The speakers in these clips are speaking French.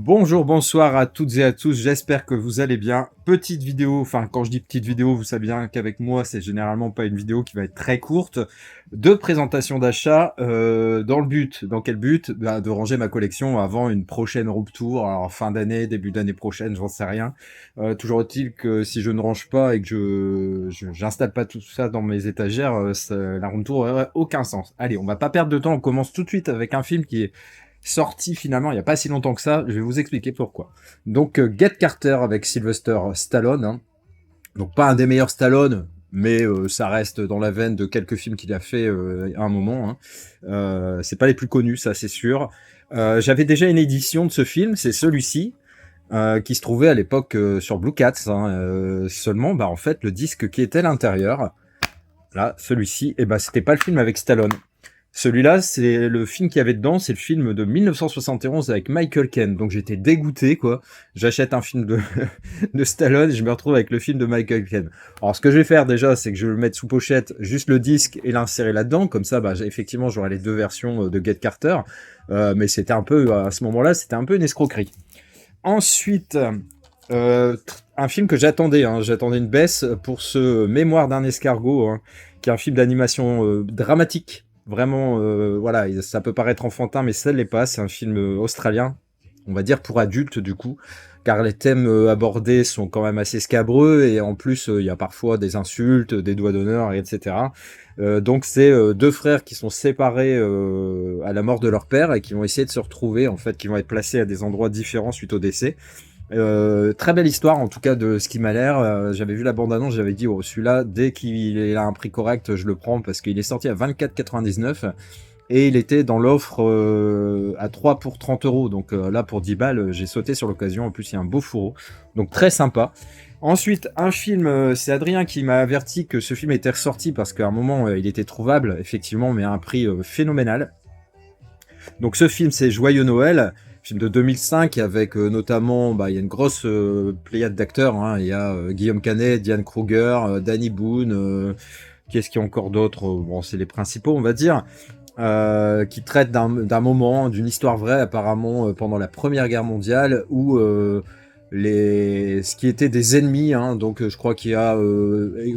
Bonjour, bonsoir à toutes et à tous, j'espère que vous allez bien. Petite vidéo, enfin quand je dis petite vidéo, vous savez bien qu'avec moi c'est généralement pas une vidéo qui va être très courte, de présentation d'achat, dans quel but? Bah, de ranger ma collection avant une prochaine room tour, alors fin d'année, début d'année prochaine, j'en sais rien. Toujours est-il que si je ne range pas et que j'installe pas tout ça dans mes étagères, la room tour aurait aucun sens. Allez, on va pas perdre de temps, on commence tout de suite avec un film qui est sorti finalement il n'y a pas si longtemps que ça, je vais vous expliquer pourquoi. Donc Get Carter avec Sylvester Stallone, hein. Donc pas un des meilleurs Stallone, mais ça reste dans la veine de quelques films qu'il a fait à un moment, hein. C'est pas les plus connus, ça c'est sûr. J'avais déjà une édition de ce film, c'est celui-ci, qui se trouvait à l'époque sur Blue Cats, hein. Seulement, bah en fait, le disque qui était à l'intérieur, là, celui-ci, et bah c'était pas le film avec Stallone. Celui-là, c'est le film qu'il y avait dedans, c'est le film de 1971 avec Michael Caine. Donc j'étais dégoûté, quoi. J'achète un film de, de Stallone et je me retrouve avec le film de Michael Caine. Alors ce que je vais faire déjà, c'est que je vais le mettre sous pochette, juste le disque et l'insérer là-dedans. Comme ça, bah, effectivement, j'aurai les deux versions de Get Carter. Mais c'était un peu, à ce moment-là, c'était un peu une escroquerie. Ensuite, un film que j'attendais, hein. J'attendais une baisse pour ce Mémoire d'un escargot, hein, qui est un film d'animation dramatique. Vraiment, voilà, ça peut paraître enfantin, mais ça ne l'est pas. C'est un film australien, on va dire pour adultes du coup, car les thèmes abordés sont quand même assez scabreux et en plus il y a parfois des insultes, des doigts d'honneur, etc. Donc c'est deux frères qui sont séparés à la mort de leur père et qui vont essayer de se retrouver, en fait, qui vont être placés à des endroits différents suite au décès. Très belle histoire en tout cas de ce qui m'a l'air. J'avais vu la bande-annonce, j'avais dit oh, celui-là dès qu'il a un prix correct je le prends parce qu'il est sorti à 24,99 et il était dans l'offre à 3 pour 30 euros. Donc là pour 10 balles j'ai sauté sur l'occasion. En plus il y a un beau fourreau, donc très sympa. Ensuite un film, c'est Adrien qui m'a averti que ce film était ressorti parce qu'à un moment il était trouvable effectivement, mais à un prix phénoménal. Donc ce film c'est Joyeux Noël, film de 2005 avec notamment, bah, il y a une grosse pléiade d'acteurs, hein. Il y a Guillaume Canet, Diane Kruger, Danny Boone, qu'est-ce qu'il y a encore d'autres? Bon, c'est les principaux, on va dire, qui traitent d'un moment, d'une histoire vraie apparemment pendant la Première Guerre mondiale où ce qui étaient des ennemis, hein. Donc je crois qu'il y a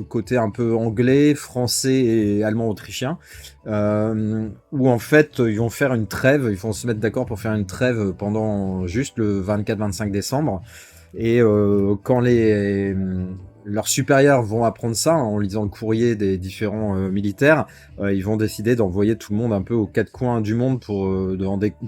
côté un peu anglais, français et allemand-autrichien, où en fait ils vont faire une trêve, ils vont se mettre d'accord pour faire une trêve pendant juste le 24-25 décembre. Et quand leurs supérieurs vont apprendre ça, en lisant le courrier des différents militaires, ils vont décider d'envoyer tout le monde un peu aux quatre coins du monde pour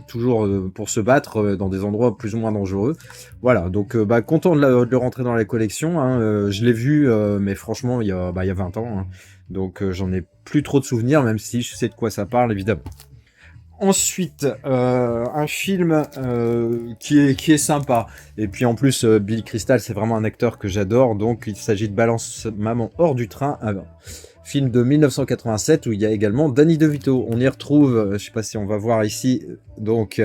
toujours pour se battre dans des endroits plus ou moins dangereux. Voilà, donc bah, content de le rentrer dans la collection, hein. Je l'ai vu, mais franchement, il y a 20 ans, hein. Donc j'en ai plus trop de souvenirs, même si je sais de quoi ça parle, évidemment. Ensuite, un film qui est sympa. Et puis en plus, Billy Crystal, c'est vraiment un acteur que j'adore. Donc il s'agit de Balance Maman hors du train. Film de 1987 où il y a également Danny DeVito. On y retrouve, je sais pas si on va voir ici, donc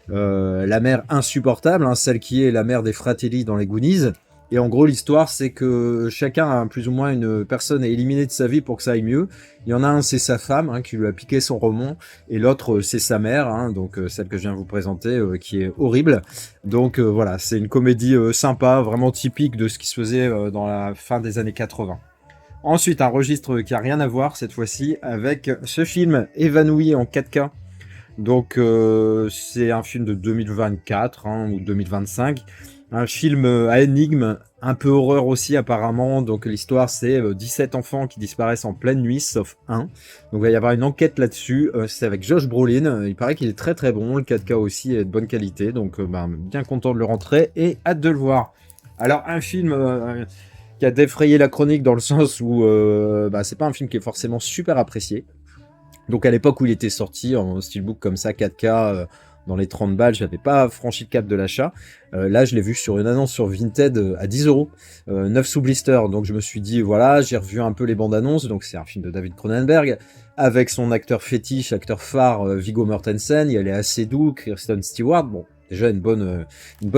la mère insupportable, hein, celle qui est la mère des Fratelli dans les Goonies. Et en gros, l'histoire, c'est que chacun a plus ou moins une personne à éliminer de sa vie pour que ça aille mieux. Il y en a un, c'est sa femme, hein, qui lui a piqué son roman, et l'autre, c'est sa mère, hein, donc celle que je viens de vous présenter, qui est horrible. Donc voilà, c'est une comédie sympa, vraiment typique de ce qui se faisait dans la fin des années 80. Ensuite, un registre qui a rien à voir cette fois-ci avec ce film Évanoui en 4K. Donc c'est un film de 2024, hein, ou 2025. Un film à énigme, un peu horreur aussi apparemment. Donc l'histoire, c'est 17 enfants qui disparaissent en pleine nuit, sauf un. Donc il va y avoir une enquête là-dessus. C'est avec Josh Brolin. Il paraît qu'il est très très bon. Le 4K aussi est de bonne qualité. Donc bien content de le rentrer et hâte de le voir. Alors un film qui a défrayé la chronique dans le sens où c'est pas un film qui est forcément super apprécié. Donc à l'époque où il était sorti en steelbook comme ça, 4K, dans les 30 balles, j'avais pas franchi le cap de l'achat. Là, je l'ai vu sur une annonce sur Vinted à 10 euros, 9 sous blister. Donc je me suis dit, voilà, j'ai revu un peu les bandes annonces. Donc c'est un film de David Cronenberg, avec son acteur fétiche, acteur phare, Viggo Mortensen. Il y a Léa Seydoux, Kristen Stewart. Bon, déjà une bonne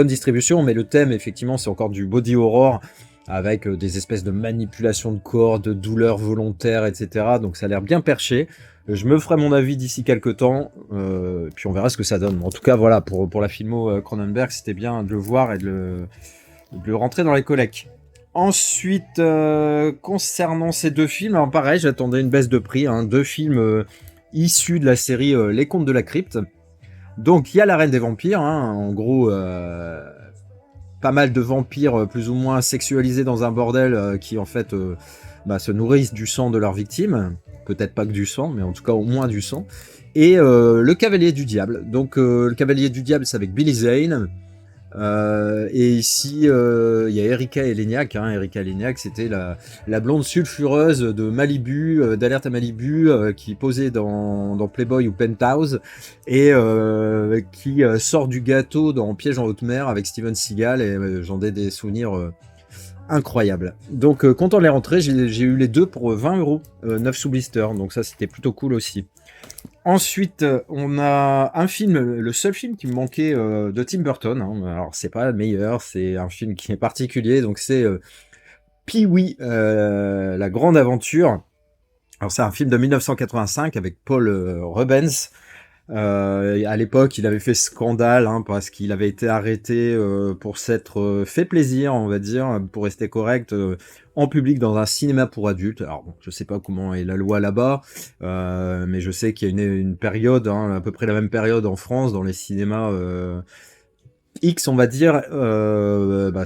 distribution, mais le thème, effectivement, c'est encore du body horror. avec des espèces de manipulations de corps, de douleurs volontaires, etc. Donc ça a l'air bien perché. Je me ferai mon avis d'ici quelques temps, puis on verra ce que ça donne. En tout cas, voilà, pour la filmo Cronenberg, c'était bien de le voir et de le rentrer dans les collects. Ensuite, concernant ces deux films, alors pareil, j'attendais une baisse de prix, hein, deux films issus de la série Les Contes de la Crypte. Donc il y a La Reine des Vampires, hein, en gros, pas mal de vampires plus ou moins sexualisés dans un bordel qui en fait se nourrissent du sang de leurs victimes. Peut-être pas que du sang, mais en tout cas au moins du sang. Et Le Cavalier du Diable. Donc Le Cavalier du Diable, c'est avec Billy Zane. Et ici, il y a Erika Eleniak. Hein. Erika Eleniak, c'était la blonde sulfureuse de Malibu, d'Alerte à Malibu, qui posait dans Playboy ou Penthouse, et qui sort du gâteau dans Piège en haute mer avec Steven Seagal, et j'en ai des souvenirs incroyables. Donc content de les rentrer, j'ai eu les deux pour 20 €, 9 sous blister, donc ça c'était plutôt cool aussi. Ensuite, on a un film, le seul film qui me manquait de Tim Burton. Hein. Alors, c'est pas le meilleur, c'est un film qui est particulier. Donc, c'est Pee-wee, la grande aventure. Alors, c'est un film de 1985 avec Paul Rubens. À l'époque, il avait fait scandale hein, parce qu'il avait été arrêté pour s'être fait plaisir, on va dire, pour rester correct, en public dans un cinéma pour adultes. Alors, bon, je sais pas comment est la loi là-bas, mais je sais qu'il y a une période, hein, à peu près la même période en France, dans les cinémas X, on va dire,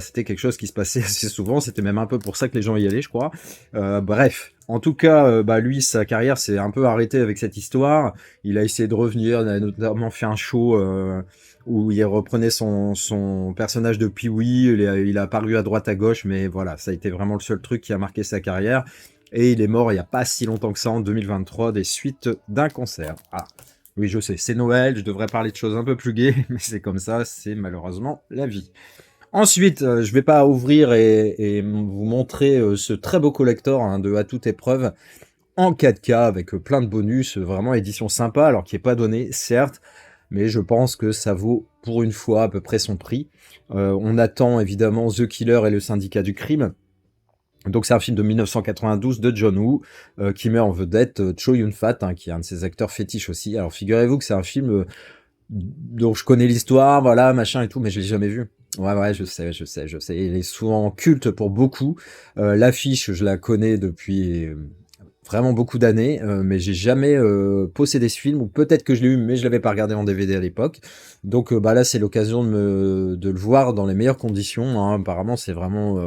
c'était quelque chose qui se passait assez souvent. C'était même un peu pour ça que les gens y allaient, je crois. Bref, en tout cas, lui, sa carrière s'est un peu arrêtée avec cette histoire. Il a essayé de revenir, il a notamment fait un show où il reprenait son personnage de Pee-wee. Il a apparu à droite à gauche, mais voilà, ça a été vraiment le seul truc qui a marqué sa carrière. Et il est mort il n'y a pas si longtemps que ça, en 2023, des suites d'un cancer. Ah. Oui, je sais, c'est Noël, je devrais parler de choses un peu plus gaies, mais c'est comme ça, c'est malheureusement la vie. Ensuite, je vais pas ouvrir et vous montrer ce très beau collector hein, de À toute épreuve en 4K avec plein de bonus, vraiment édition sympa, alors qui est pas donné, certes, mais je pense que ça vaut pour une fois à peu près son prix. On attend évidemment The Killer et le Syndicat du crime. Donc c'est un film de 1992 de John Woo qui met en vedette Chow Yun-fat, hein, qui est un de ses acteurs fétiches aussi. Alors figurez-vous que c'est un film dont je connais l'histoire, voilà, machin et tout, mais je l'ai jamais vu. Ouais, je sais. Il est souvent culte pour beaucoup. L'affiche, je la connais depuis vraiment beaucoup d'années, mais j'ai jamais possédé ce film, ou peut-être que je l'ai eu, mais je l'avais pas regardé en DVD à l'époque. Donc là, c'est l'occasion de le voir dans les meilleures conditions. Hein. Apparemment, c'est vraiment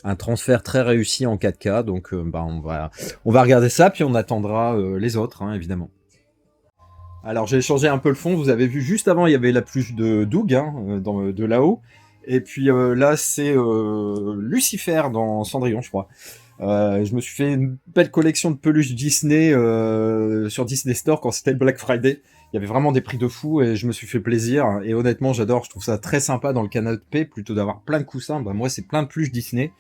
un transfert très réussi en 4K, donc on va regarder ça, puis on attendra les autres, hein, évidemment. Alors j'ai changé un peu le fond, vous avez vu juste avant il y avait la pluche de Doug hein, de là-haut, et puis là c'est Lucifer dans Cendrillon je crois. Je me suis fait une belle collection de peluches Disney sur Disney Store quand c'était le Black Friday. Il y avait vraiment des prix de fou et je me suis fait plaisir. Et honnêtement, j'adore. Je trouve ça très sympa dans le canapé plutôt d'avoir plein de coussins. Bah, moi, c'est plein de peluches Disney.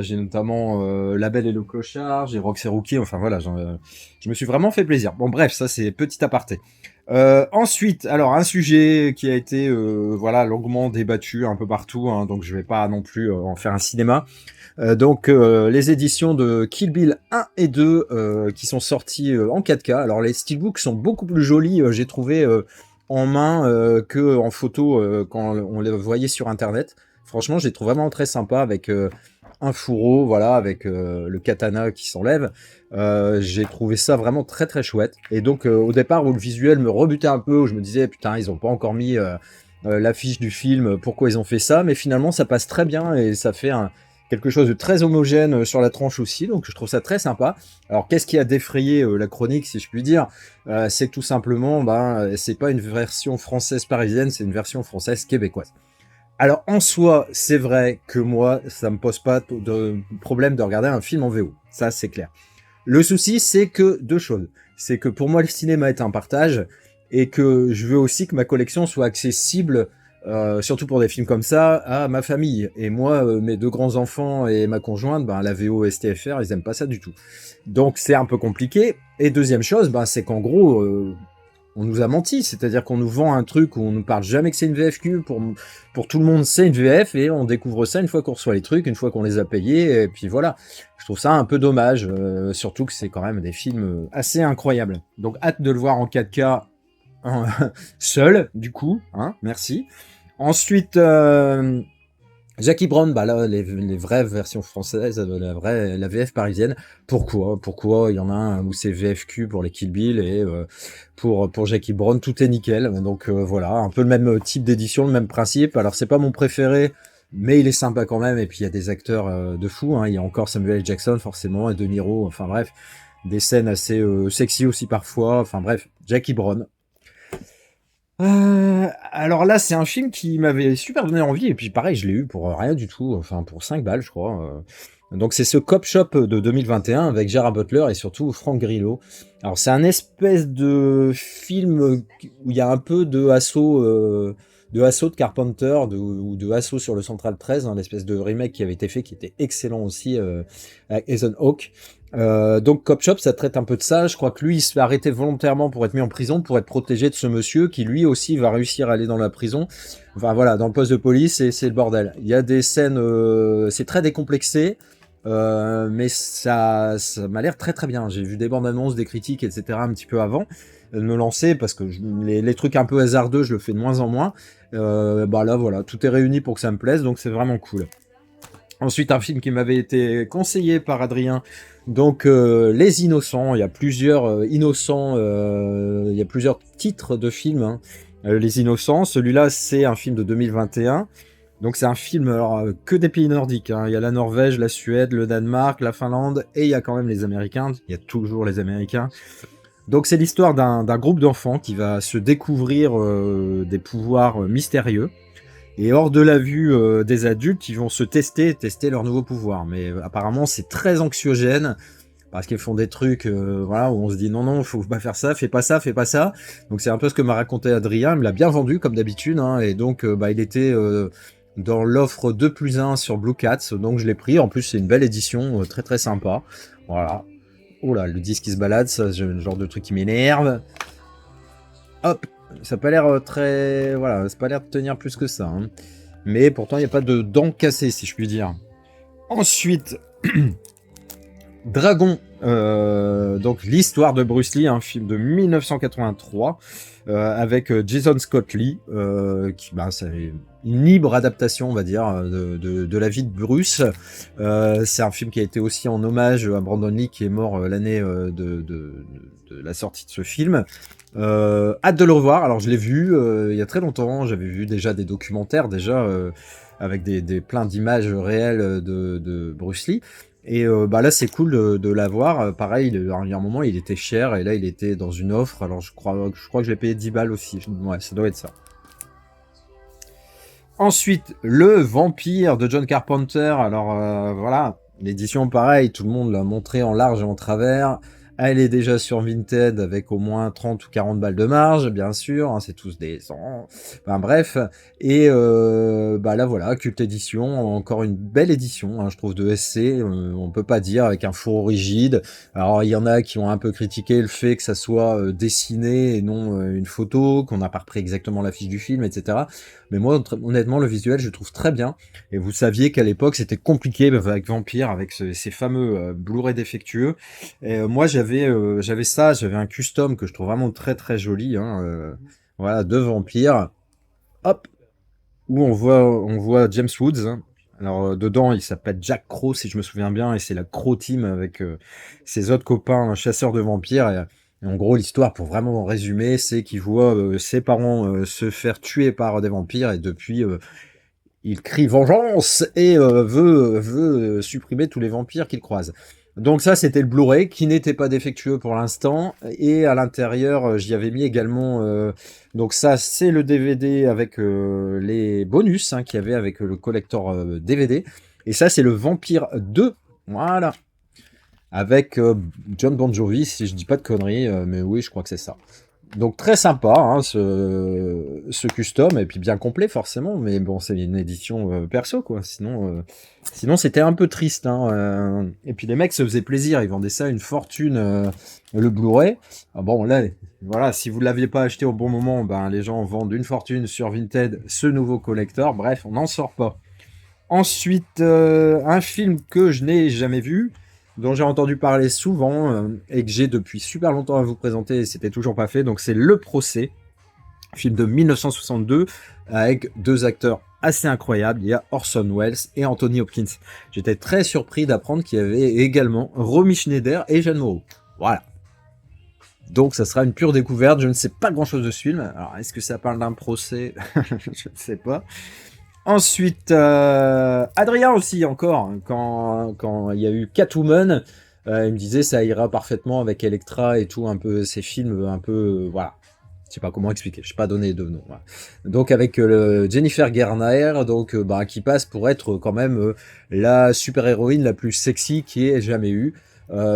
J'ai notamment La Belle et le Clochard, j'ai Rox et Rookie. Enfin voilà, je me suis vraiment fait plaisir. Bon bref, ça c'est petit aparté. Ensuite, alors un sujet qui a été longuement débattu un peu partout, hein, donc je vais pas non plus en faire un cinéma. Donc les éditions de Kill Bill 1 et 2 qui sont sorties en 4K. Alors les steelbooks sont beaucoup plus jolis, j'ai trouvé en main que en photo quand on les voyait sur internet. Franchement, je les trouve vraiment très sympa avec un fourreau, voilà, avec le katana qui s'enlève. J'ai trouvé ça vraiment très très chouette. Et donc au départ où le visuel me rebutait un peu, où je me disais putain ils ont pas encore mis l'affiche du film, pourquoi ils ont fait ça, mais finalement ça passe très bien et ça fait quelque chose de très homogène sur la tranche aussi, donc je trouve ça très sympa. Alors qu'est-ce qui a défrayé la chronique si je puis dire, c'est que tout simplement c'est pas une version française parisienne, c'est une version française québécoise. Alors en soi, c'est vrai que moi, ça me pose pas de problème de regarder un film en VO, ça c'est clair. Le souci, c'est que deux choses. C'est que pour moi, le cinéma est un partage et que je veux aussi que ma collection soit accessible, surtout pour des films comme ça, à ma famille. Et moi, mes deux grands-enfants et ma conjointe, la VO STFR, ils aiment pas ça du tout. Donc c'est un peu compliqué. Et deuxième chose, c'est qu'en gros, on nous a menti, c'est-à-dire qu'on nous vend un truc où on nous parle jamais que c'est une VFQ, pour tout le monde c'est une VF, et on découvre ça une fois qu'on reçoit les trucs, une fois qu'on les a payés, et puis voilà. Je trouve ça un peu dommage, surtout que c'est quand même des films assez incroyables. Donc hâte de le voir en 4K seul, du coup, hein, merci. Ensuite, Jackie Brown, bah là, les vraies versions françaises, la VF parisienne. Pourquoi il y en a un où c'est VFQ pour les Kill Bill et pour Jackie Brown, tout est nickel. Donc voilà, un peu le même type d'édition, le même principe. Alors c'est pas mon préféré, mais il est sympa quand même. Et puis il y a des acteurs de fou. Hein. Il y a encore Samuel L. Jackson forcément et De Niro. Enfin bref, des scènes assez sexy aussi parfois. Enfin bref, Jackie Brown. Alors là, c'est un film qui m'avait super donné envie, et puis pareil, je l'ai eu pour rien du tout, enfin pour 5 balles, je crois. Donc c'est ce Cop Shop de 2021 avec Gerard Butler et surtout Frank Grillo. Alors c'est un espèce de film où il y a un peu de assaut de Carpenter ou de assaut sur le Central 13, hein, l'espèce de remake qui avait été fait, qui était excellent aussi avec Ethan Hawke. Donc Cop Shop, ça traite un peu de ça. Je crois que lui, il se fait arrêter volontairement pour être mis en prison, pour être protégé de ce monsieur qui lui aussi va réussir à aller dans la prison. Enfin voilà, dans le poste de police, et c'est le bordel. Il y a des scènes, c'est très décomplexé, mais ça m'a l'air très très bien. J'ai vu des bandes annonces, des critiques, etc. un petit peu avant de me lancer, parce que les trucs un peu hasardeux, je le fais de moins en moins. Bah là voilà, tout est réuni pour que ça me plaise, donc c'est vraiment cool. Ensuite, un film qui m'avait été conseillé par Adrien, donc Les Innocents. Il y a plusieurs innocents, il y a plusieurs titres de films, hein. Les Innocents, celui-là c'est un film de 2021. Donc c'est un film alors, que des pays nordiques, hein. Il y a la Norvège, la Suède, le Danemark, la Finlande, et il y a quand même les Américains. Il y a toujours les Américains. Donc c'est l'histoire d'un groupe d'enfants qui va se découvrir des pouvoirs mystérieux. Et hors de la vue des adultes, ils vont se tester leurs nouveaux pouvoirs. Mais apparemment, c'est très anxiogène, parce qu'ils font des trucs voilà, où on se dit non, faut pas faire ça, fais pas ça, fais pas ça. Donc c'est un peu ce que m'a raconté Adrien. Il me l'a bien vendu, comme d'habitude, hein, et donc bah, il était dans l'offre 2+1 sur Blue Cats, donc je l'ai pris. En plus, c'est une belle édition, très très sympa. Voilà. Oh là, le disque qui se balade, ça, c'est le genre de truc qui m'énerve. Hop, ça n'a pas l'air très... Voilà, ça n'a pas l'air de tenir plus que ça. Hein. Mais pourtant, il n'y a pas de dents cassées, si je puis dire. Ensuite, Dragon. Donc, l'histoire de Bruce Lee, un film de 1983, avec Jason Scott Lee, qui, bah, c'est une libre adaptation, on va dire, de la vie de Bruce. C'est un film qui a été aussi en hommage à Brandon Lee, qui est mort l'année de la sortie de ce film. Hâte de le revoir. Alors je l'ai vu il y a très longtemps. J'avais vu déjà des documentaires avec plein d'images réelles de Bruce Lee. Et bah là c'est cool de l'avoir. Pareil, il y a un moment il était cher et là il était dans une offre. Alors je crois que je l'ai payé 10 balles aussi. Ouais, ça doit être ça. Ensuite, Le Vampire de John Carpenter. Alors voilà, l'édition pareil, tout le monde l'a montré en large et en travers. Elle est déjà sur Vinted avec au moins 30 ou 40 balles de marge, bien sûr, hein, c'est tous des 100. Enfin bref, et bah là voilà, culte édition, encore une belle édition, hein, je trouve, de SC, on peut pas dire, avec un fourreau rigide. Alors il y en a qui ont un peu critiqué le fait que ça soit dessiné et non une photo, qu'on n'a pas repris exactement l'affiche du film, etc. Mais moi, honnêtement, le visuel, je le trouve très bien. Et vous saviez qu'à l'époque, c'était compliqué avec Vampire, avec ces fameux Blu-ray défectueux. Et moi, j'avais ça, j'avais un custom que je trouve vraiment très très joli, hein, voilà, de Vampire. Hop, où on voit James Woods. Hein. Alors dedans, il s'appelle Jack Crow, si je me souviens bien, et c'est la Crow Team avec ses autres copains chasseurs de vampires. Et en gros, l'histoire, pour vraiment résumer, c'est qu'il voit ses parents se faire tuer par des vampires, et depuis, il crie vengeance et veut supprimer tous les vampires qu'il croise. Donc ça, c'était le Blu-ray qui n'était pas défectueux pour l'instant. Et à l'intérieur, j'y avais mis également... donc ça, c'est le DVD avec les bonus hein, qu'il y avait avec le collector DVD. Et ça, c'est le Vampire 2. Voilà. Avec John Bon Jovi, si je dis pas de conneries. Mais oui, je crois que c'est ça. Donc très sympa, hein, ce custom, et puis bien complet forcément, mais bon, c'est une édition perso, quoi. Sinon c'était un peu triste, hein. Et puis les mecs se faisaient plaisir, ils vendaient ça une fortune, le Blu-ray. Ah bon, là, voilà, si vous ne l'aviez pas acheté au bon moment, ben les gens vendent une fortune sur Vinted, ce nouveau collector. Bref, on n'en sort pas. Ensuite, un film que je n'ai jamais vu, dont j'ai entendu parler souvent et que j'ai depuis super longtemps à vous présenter et c'était toujours pas fait. Donc c'est Le Procès, film de 1962 avec deux acteurs assez incroyables. Il y a Orson Welles et Anthony Hopkins. J'étais très surpris d'apprendre qu'il y avait également Romy Schneider et Jeanne Moreau. Voilà. Donc ça sera une pure découverte. Je ne sais pas grand chose de ce film. Alors est-ce que ça parle d'un procès? Je ne sais pas. Ensuite, Adrien aussi encore, hein, quand il y a eu Catwoman, il me disait ça ira parfaitement avec Elektra et tout, un peu ces films, un peu, voilà. Je sais pas comment expliquer, je sais pas donner de nom. Voilà. Donc avec Jennifer Garner, donc bah, qui passe pour être quand même la super-héroïne la plus sexy qui ait jamais eu.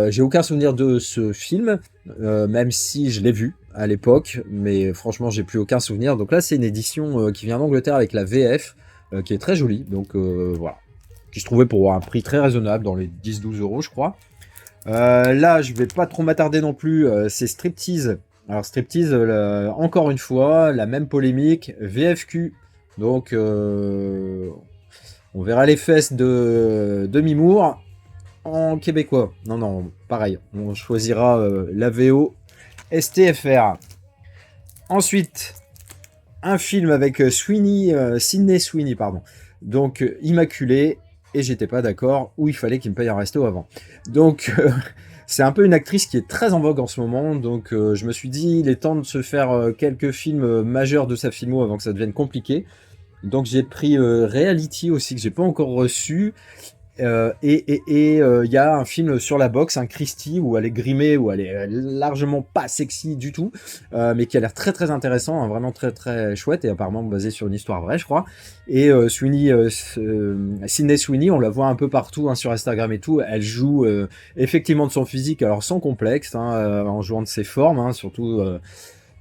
J'ai aucun souvenir de ce film, même si je l'ai vu à l'époque, mais franchement j'ai plus aucun souvenir. Donc là c'est une édition qui vient d'Angleterre avec la VF, qui est très jolie, donc voilà. Qui se trouvait pour un prix très raisonnable, dans les 10-12 euros je crois. Là je vais pas trop m'attarder non plus, c'est Striptease. Alors Striptease, encore une fois, la même polémique, VFQ, donc on verra les fesses de Demi Moore en québécois. Non, non, pareil, on choisira la VO STFR. Ensuite, un film avec Sydney Sweeney, pardon. Donc Immaculée, et j'étais pas d'accord, où il fallait qu'il me paye un resto avant. Donc c'est un peu une actrice qui est très en vogue en ce moment, donc je me suis dit il est temps de se faire quelques films majeurs de sa filmo avant que ça devienne compliqué. Donc j'ai pris Reality aussi que j'ai pas encore reçu. Il y a un film sur la boxe, un Christie, où elle est grimée, où elle est largement pas sexy du tout, mais qui a l'air très très intéressant, hein, vraiment très très chouette, et apparemment basé sur une histoire vraie, je crois. Et Sydney Sweeney, on la voit un peu partout hein, sur Instagram et tout, elle joue effectivement de son physique, alors sans complexe, hein, en jouant de ses formes, hein, surtout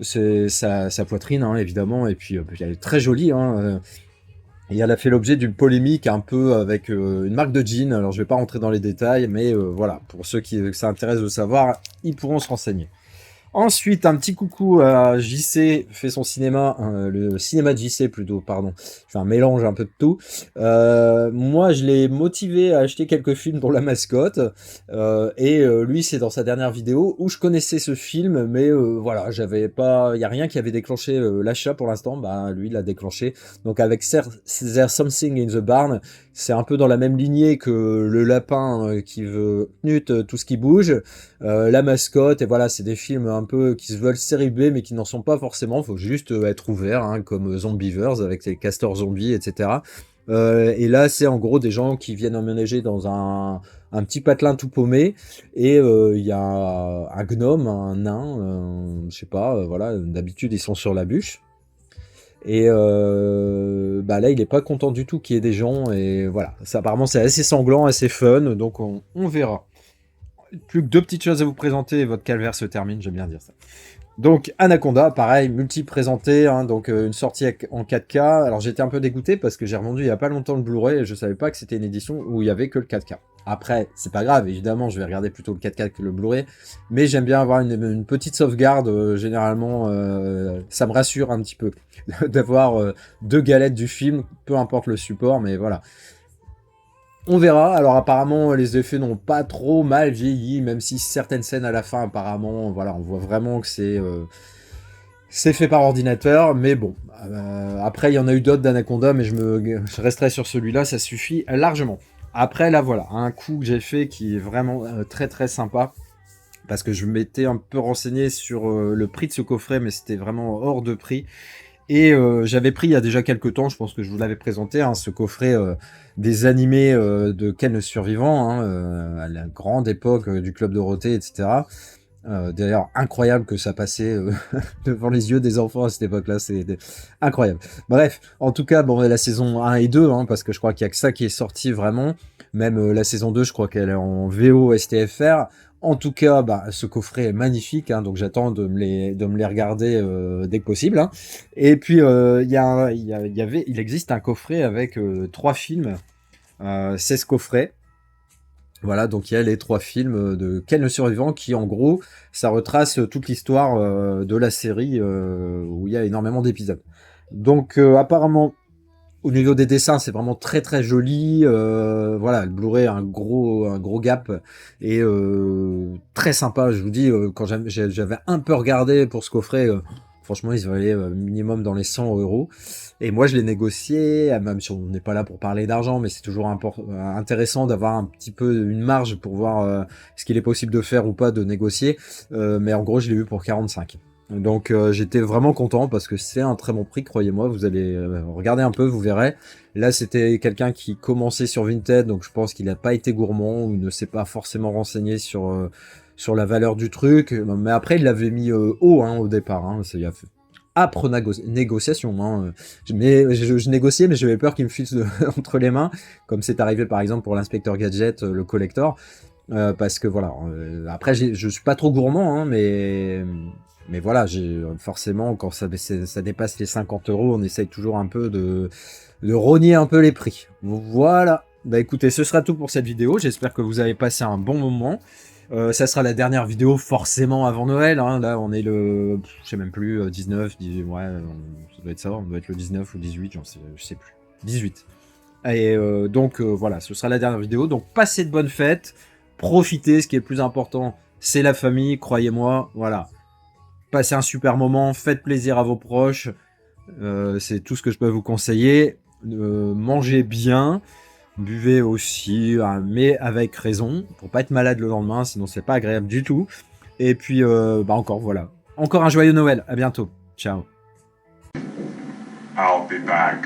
c'est sa poitrine, hein, évidemment, et puis elle est très jolie, hein, et elle a fait l'objet d'une polémique un peu avec une marque de jeans. Alors je vais pas rentrer dans les détails, mais voilà, pour ceux qui que ça intéresse de savoir, ils pourront se renseigner. Ensuite, un petit coucou à JC, fait son cinéma, le cinéma de JC plutôt, pardon. Je fais un mélange un peu de tout. Moi, je l'ai motivé à acheter quelques films pour la mascotte. Lui, c'est dans sa dernière vidéo où je connaissais ce film, mais voilà, j'avais pas, il y a rien qui avait déclenché l'achat pour l'instant. Bah, lui, il l'a déclenché. Donc avec There's Something in the Barn, c'est un peu dans la même lignée que le lapin qui veut Knut, tout ce qui bouge. La mascotte, et voilà, c'est des films un peu qui se veulent série B, mais qui n'en sont pas forcément. Faut juste être ouvert, hein, comme Zombievers avec les castors zombies, etc. Et là, c'est en gros des gens qui viennent emménager dans un petit patelin tout paumé, et il y a un gnome, un nain, je sais pas, voilà, d'habitude ils sont sur la bûche. Et bah là, il est pas content du tout qu'il y ait des gens, et voilà. Ça, apparemment, c'est assez sanglant, assez fun, donc on verra. Plus que deux petites choses à vous présenter et votre calvaire se termine, j'aime bien dire ça. Donc Anaconda, pareil, multi-présenté, hein, donc une sortie en 4K. Alors j'étais un peu dégoûté parce que j'ai revendu il y a pas longtemps le Blu-ray et je savais pas que c'était une édition où il y avait que le 4K. Après, c'est pas grave, évidemment, je vais regarder plutôt le 4K que le Blu-ray, mais j'aime bien avoir une petite sauvegarde, généralement, ça me rassure un petit peu d'avoir deux galettes du film, peu importe le support, mais voilà. On verra. Alors apparemment les effets n'ont pas trop mal vieilli, même si certaines scènes à la fin apparemment, voilà, on voit vraiment que c'est fait par ordinateur. Mais bon, après il y en a eu d'autres d'Anaconda, mais je resterai sur celui-là, ça suffit largement. Après là voilà, un coup que j'ai fait qui est vraiment très très sympa. Parce que je m'étais un peu renseigné sur le prix de ce coffret, mais c'était vraiment hors de prix. Et j'avais pris il y a déjà quelques temps, je pense que je vous l'avais présenté, hein, ce coffret des animés de Ken le Survivant, hein, à la grande époque du Club Dorothée, etc. D'ailleurs, incroyable que ça passait devant les yeux des enfants à cette époque-là, c'est incroyable. Bref, en tout cas, bon, la saison 1 et 2, hein, parce que je crois qu'il y a que ça qui est sorti vraiment. Même la saison 2, je crois qu'elle est en VO STFR. En tout cas, bah, ce coffret est magnifique, hein, donc j'attends de me les regarder dès que possible, hein. Et puis, il existe un coffret avec 3 films, 16 coffrets. Voilà, donc il y a les 3 films de Ken le Survivant qui, en gros, ça retrace toute l'histoire de la série où il y a énormément d'épisodes. Donc, apparemment, au niveau des dessins, c'est vraiment très très joli. Voilà, le Blu-ray a un gros gap et très sympa. Je vous dis, quand j'avais un peu regardé pour ce coffret, franchement, ils valaient minimum dans les 100 euros. Et moi, je l'ai négocié, même si on n'est pas là pour parler d'argent, mais c'est toujours intéressant d'avoir un petit peu une marge pour voir ce qu'il est possible de faire ou pas de négocier. Mais en gros, je l'ai eu pour 45. Donc j'étais vraiment content parce que c'est un très bon prix, croyez-moi. Vous allez regarder un peu, vous verrez. Là, c'était quelqu'un qui commençait sur Vinted, donc je pense qu'il n'a pas été gourmand ou ne s'est pas forcément renseigné sur la valeur du truc. Mais après, il l'avait mis haut, hein, au départ. Hein. Il a fait âpre négociation. Hein. Je négociais, mais j'avais peur qu'il me file entre les mains, comme c'est arrivé par exemple pour l'inspecteur Gadget, le collector. Parce que voilà, après je suis pas trop gourmand, hein, mais voilà, forcément quand ça dépasse les 50 euros, on essaye toujours un peu de rogner un peu les prix. Voilà. Bah écoutez, ce sera tout pour cette vidéo. J'espère que vous avez passé un bon moment. Ça sera la dernière vidéo forcément avant Noël. Hein. Là, on est le, je sais même plus, 19, 18, ouais, ça doit être ça. On doit être le 19 ou 18, je sais plus. 18. Et donc voilà, ce sera la dernière vidéo. Donc passez de bonnes fêtes. Profitez, ce qui est le plus important, c'est la famille, croyez-moi, voilà. Passez un super moment, faites plaisir à vos proches, c'est tout ce que je peux vous conseiller. Mangez bien, buvez aussi, mais avec raison, pour pas être malade le lendemain, sinon c'est pas agréable du tout. Et puis, bah encore, voilà. Encore un joyeux Noël, à bientôt, ciao. I'll be back.